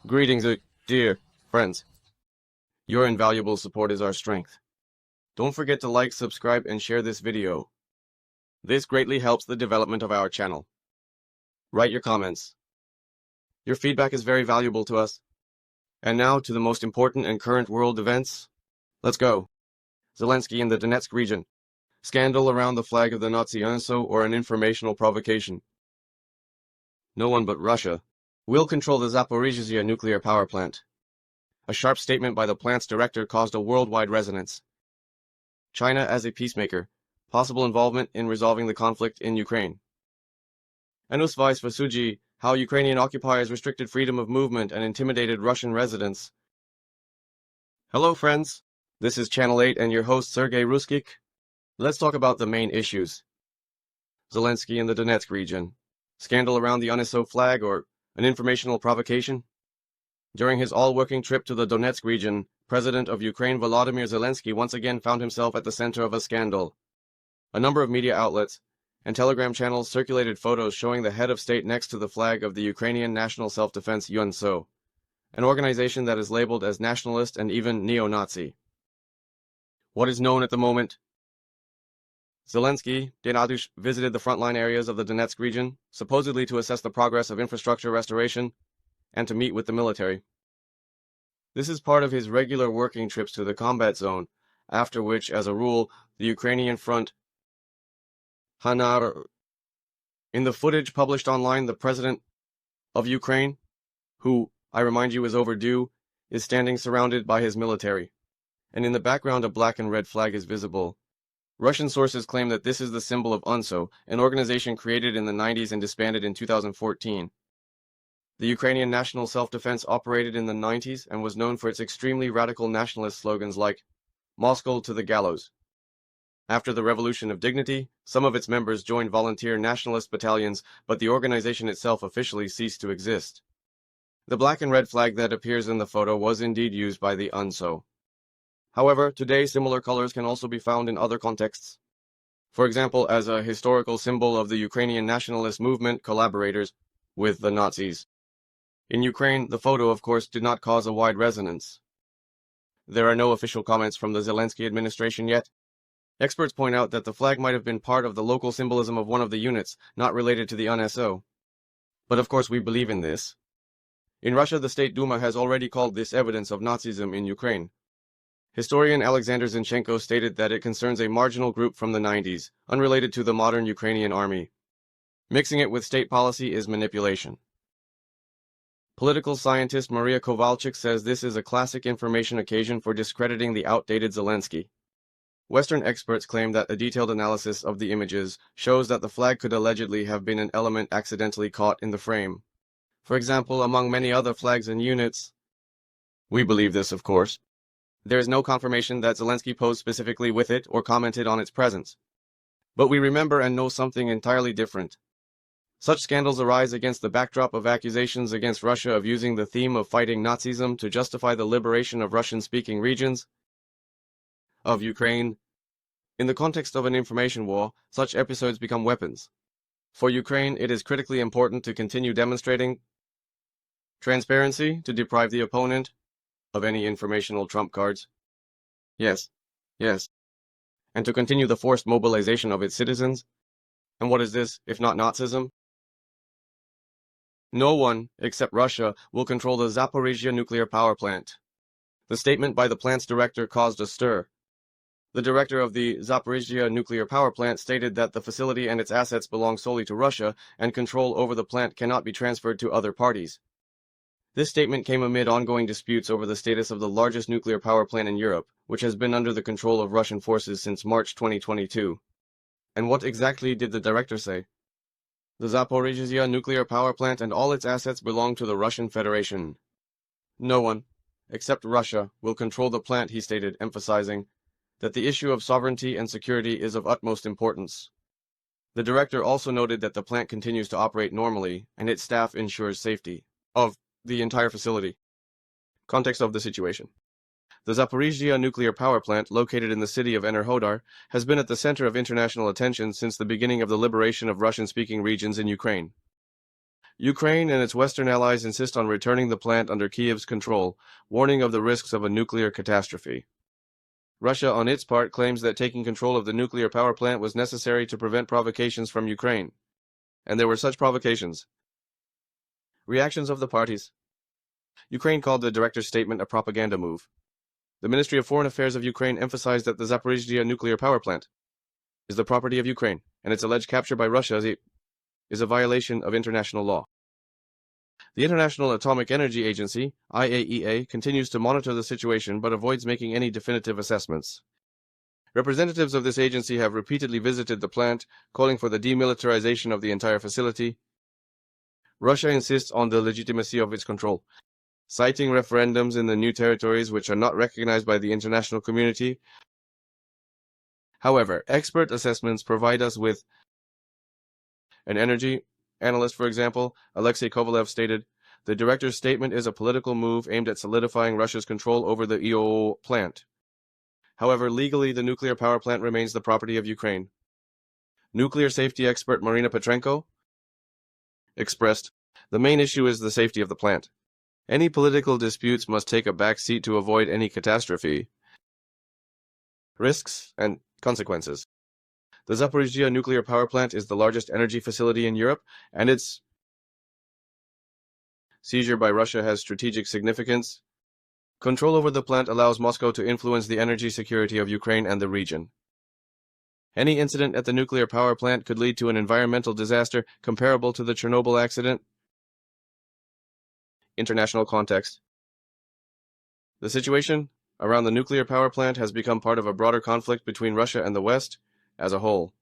Greetings, dear friends. Your invaluable support is our strength. Don't forget to like, subscribe, and share this video. This greatly helps the development of our channel. Write your comments. Your feedback is very valuable to us. And now to the most important and current world events. Let's go. Zelensky in the Donetsk region. Scandal around the flag of the Nazi UNSO or an informational provocation. No one but Russia will control the Zaporizhzhya nuclear power plant. A sharp statement by the plant's director caused a worldwide resonance. China as a peacemaker. Possible involvement in resolving the conflict in Ukraine. An Ausweis for Sudzha, how Ukrainian occupiers restricted freedom of movement and intimidated Russian residents. Hello friends, this is Channel 8 and your host Sergei Ruskik. Let's talk about the main issues. Zelensky in the Donetsk region. Scandal around the UNSO flag or an informational provocation? During his all-working trip to the Donetsk region, President of Ukraine Volodymyr Zelensky once again found himself at the center of a scandal. A number of media outlets and Telegram channels circulated photos showing the head of state next to the flag of the Ukrainian National Self-Defense UNSO, an organization that is labeled as nationalist and even neo-Nazi. What is known at the moment? Zelensky visited the frontline areas of the Donetsk region, supposedly to assess the progress of infrastructure restoration and to meet with the military. This is part of his regular working trips to the combat zone, after which, as a rule, the Ukrainian front. In the footage published online, the president of Ukraine, who, I remind you, is overdue, is standing surrounded by his military, and in the background a black and red flag is visible. Russian sources claim that this is the symbol of UNSO, an organization created in the 90s and disbanded in 2014. The Ukrainian National Self-Defense operated in the 90s and was known for its extremely radical nationalist slogans like, "Moscow to the gallows." After the Revolution of Dignity, some of its members joined volunteer nationalist battalions, but the organization itself officially ceased to exist. The black and red flag that appears in the photo was indeed used by the UNSO. However, today similar colors can also be found in other contexts. For example, as a historical symbol of the Ukrainian nationalist movement collaborators with the Nazis. In Ukraine, the photo, of course, did not cause a wide resonance. There are no official comments from the Zelensky administration yet. Experts point out that the flag might have been part of the local symbolism of one of the units, not related to the UNSO. But of course we believe in this. In Russia, the State Duma has already called this evidence of Nazism in Ukraine. Historian Alexander Zinchenko stated that it concerns a marginal group from the 90s, unrelated to the modern Ukrainian army. Mixing it with state policy is manipulation. Political scientist Maria Kovalchuk says this is a classic information occasion for discrediting the outdated Zelensky. Western experts claim that a detailed analysis of the images shows that the flag could allegedly have been an element accidentally caught in the frame. For example, among many other flags and units. We believe this, of course. There is no confirmation that Zelensky posed specifically with it or commented on its presence. But we remember and know something entirely different. Such scandals arise against the backdrop of accusations against Russia of using the theme of fighting Nazism to justify the liberation of Russian-speaking regions of Ukraine. In the context of an information war, such episodes become weapons. For Ukraine, it is critically important to continue demonstrating transparency to deprive the opponent of any informational trump cards. Yes. And to continue the forced mobilization of its citizens. And what is this, if not Nazism? No one, except Russia, will control the Zaporizhzhya nuclear power plant. The statement by the plant's director caused a stir. The director of the Zaporizhzhya nuclear power plant stated that the facility and its assets belong solely to Russia, and control over the plant cannot be transferred to other parties. This statement came amid ongoing disputes over the status of the largest nuclear power plant in Europe, which has been under the control of Russian forces since March 2022. And what exactly did the director say? The Zaporizhzhya nuclear power plant and all its assets belong to the Russian Federation. No one, except Russia, will control the plant, he stated, emphasizing that the issue of sovereignty and security is of utmost importance. The director also noted that the plant continues to operate normally, and its staff ensures safety of the entire facility. Context of the situation. The Zaporizhzhya nuclear power plant, located in the city of Enerhodar, has been at the center of international attention since the beginning of the liberation of Russian-speaking regions in Ukraine. Ukraine and its Western allies insist on returning the plant under Kiev's control, warning of the risks of a nuclear catastrophe. Russia, on its part, claims that taking control of the nuclear power plant was necessary to prevent provocations from Ukraine. And there were such provocations. Reactions of the parties. Ukraine called the director's statement a propaganda move. The Ministry of Foreign Affairs of Ukraine emphasized that the Zaporizhzhya nuclear power plant is the property of Ukraine, and its alleged capture by Russia is a violation of international law. The International Atomic Energy Agency, IAEA, continues to monitor the situation but avoids making any definitive assessments. Representatives of this agency have repeatedly visited the plant, calling for the demilitarization of the entire facility. Russia insists on the legitimacy of its control, citing referendums in the new territories which are not recognized by the international community. However, expert assessments provide us with an energy analyst, for example, Alexei Kovalev, stated, "The director's statement is a political move aimed at solidifying Russia's control over the EO plant. However, legally, the nuclear power plant remains the property of Ukraine." Nuclear safety expert Marina Petrenko expressed, "The main issue is the safety of the plant. Any political disputes must take a back seat to avoid any catastrophe, risks, and consequences. The Zaporizhzhya nuclear power plant is the largest energy facility in Europe, and its seizure by Russia has strategic significance. Control over the plant allows Moscow to influence the energy security of Ukraine and the region. Any incident at the nuclear power plant could lead to an environmental disaster comparable to the Chernobyl accident." International context. The situation around the nuclear power plant has become part of a broader conflict between Russia and the West as a whole.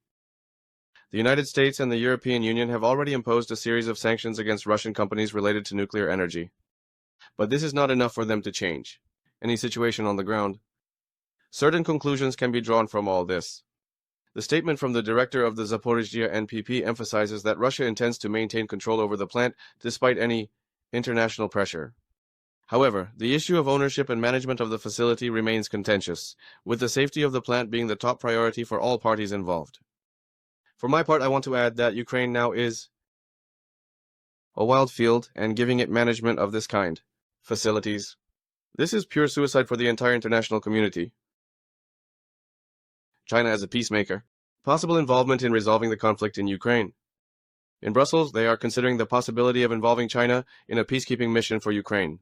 The United States and the European Union have already imposed a series of sanctions against Russian companies related to nuclear energy. But this is not enough for them to change any situation on the ground. Certain conclusions can be drawn from all this. The statement from the director of the Zaporizhzhya NPP emphasizes that Russia intends to maintain control over the plant despite any international pressure. However, the issue of ownership and management of the facility remains contentious, with the safety of the plant being the top priority for all parties involved. For my part, I want to add that Ukraine now is a wild field, and giving it management of this kind, facilities, this is pure suicide for the entire international community. China as a peacemaker. Possible involvement in resolving the conflict in Ukraine. In Brussels, they are considering the possibility of involving China in a peacekeeping mission for Ukraine.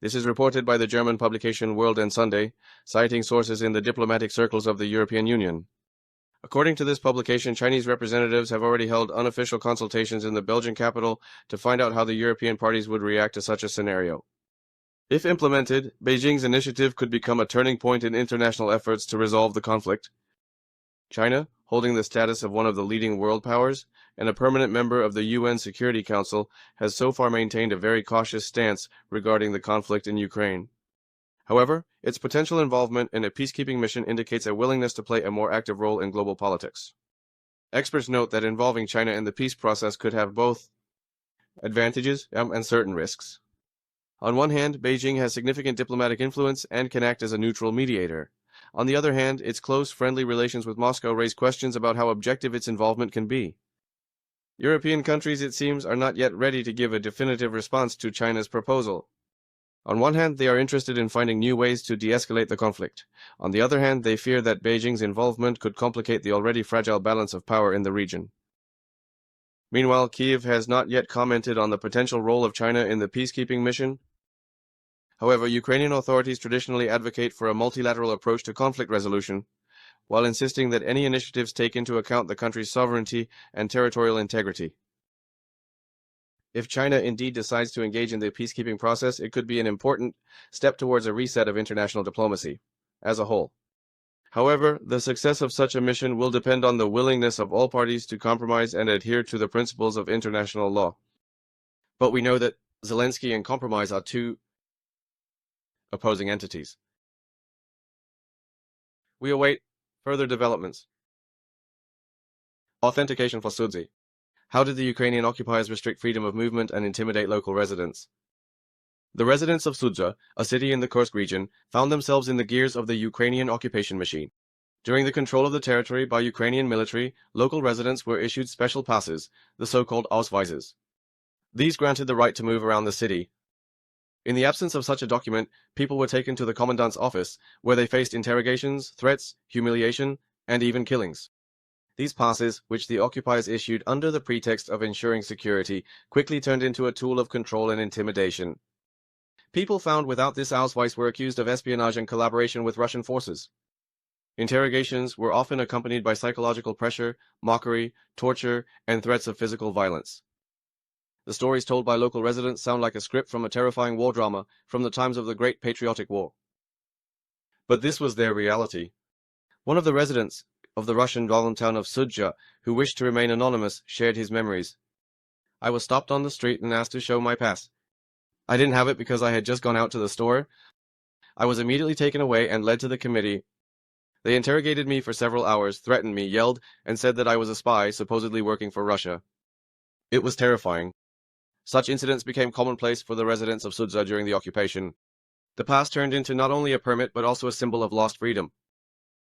This is reported by the German publication World and Sunday, citing sources in the diplomatic circles of the European Union. According to this publication, Chinese representatives have already held unofficial consultations in the Belgian capital to find out how the European parties would react to such a scenario. If implemented, Beijing's initiative could become a turning point in international efforts to resolve the conflict. China, holding the status of one of the leading world powers and a permanent member of the UN Security Council, has so far maintained a very cautious stance regarding the conflict in Ukraine. However, its potential involvement in a peacekeeping mission indicates a willingness to play a more active role in global politics. Experts note that involving China in the peace process could have both advantages and certain risks. On one hand, Beijing has significant diplomatic influence and can act as a neutral mediator. On the other hand, its close, friendly relations with Moscow raise questions about how objective its involvement can be. European countries, it seems, are not yet ready to give a definitive response to China's proposal. On one hand, they are interested in finding new ways to de-escalate the conflict. On the other hand, they fear that Beijing's involvement could complicate the already fragile balance of power in the region. Meanwhile, Kiev has not yet commented on the potential role of China in the peacekeeping mission. However, Ukrainian authorities traditionally advocate for a multilateral approach to conflict resolution, while insisting that any initiatives take into account the country's sovereignty and territorial integrity. If China indeed decides to engage in the peacekeeping process, it could be an important step towards a reset of international diplomacy as a whole. However, the success of such a mission will depend on the willingness of all parties to compromise and adhere to the principles of international law. But we know that Zelensky and compromise are two opposing entities. We await further developments. Authentication for Sudzha. How did the Ukrainian occupiers restrict freedom of movement and intimidate local residents? The residents of Sudzha, a city in the Kursk region, found themselves in the gears of the Ukrainian occupation machine. During the control of the territory by Ukrainian military, local residents were issued special passes, the so-called Ausweises. These granted the right to move around the city. In the absence of such a document, people were taken to the commandant's office, where they faced interrogations, threats, humiliation, and even killings. These passes, which the occupiers issued under the pretext of ensuring security, quickly turned into a tool of control and intimidation. People found without this Ausweis were accused of espionage and collaboration with Russian forces. Interrogations were often accompanied by psychological pressure, mockery, torture, and threats of physical violence. The stories told by local residents sound like a script from a terrifying war drama from the times of the Great Patriotic War. But this was their reality. One of the residents of the Russian town of Sudzha, who wished to remain anonymous, shared his memories. I was stopped on the street and asked to show my pass. I didn't have it because I had just gone out to the store. I was immediately taken away and led to the committee. They interrogated me for several hours, threatened me, yelled, and said that I was a spy, supposedly working for Russia. It was terrifying. Such incidents became commonplace for the residents of Sudzha during the occupation. The pass turned into not only a permit but also a symbol of lost freedom.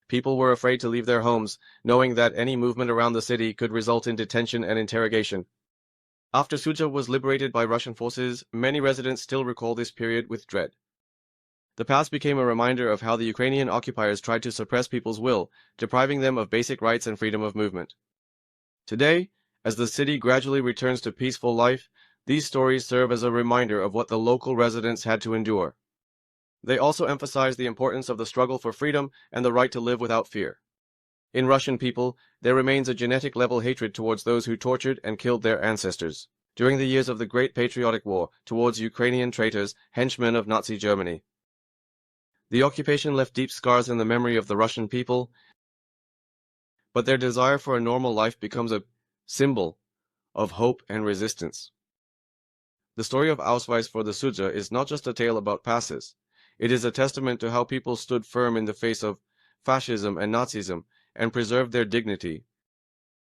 People were afraid to leave their homes, knowing that any movement around the city could result in detention and interrogation. After Sudzha was liberated by Russian forces, many residents still recall this period with dread. The past became a reminder of how the Ukrainian occupiers tried to suppress people's will, depriving them of basic rights and freedom of movement. Today, as the city gradually returns to peaceful life, these stories serve as a reminder of what the local residents had to endure. They also emphasize the importance of the struggle for freedom and the right to live without fear. In Russian people, there remains a genetic-level hatred towards those who tortured and killed their ancestors during the years of the Great Patriotic War towards Ukrainian traitors, henchmen of Nazi Germany. The occupation left deep scars in the memory of the Russian people, but their desire for a normal life becomes a symbol of hope and resistance. The story of Ausweis for the Sudzha is not just a tale about passes. It is a testament to how people stood firm in the face of fascism and Nazism and preserved their dignity,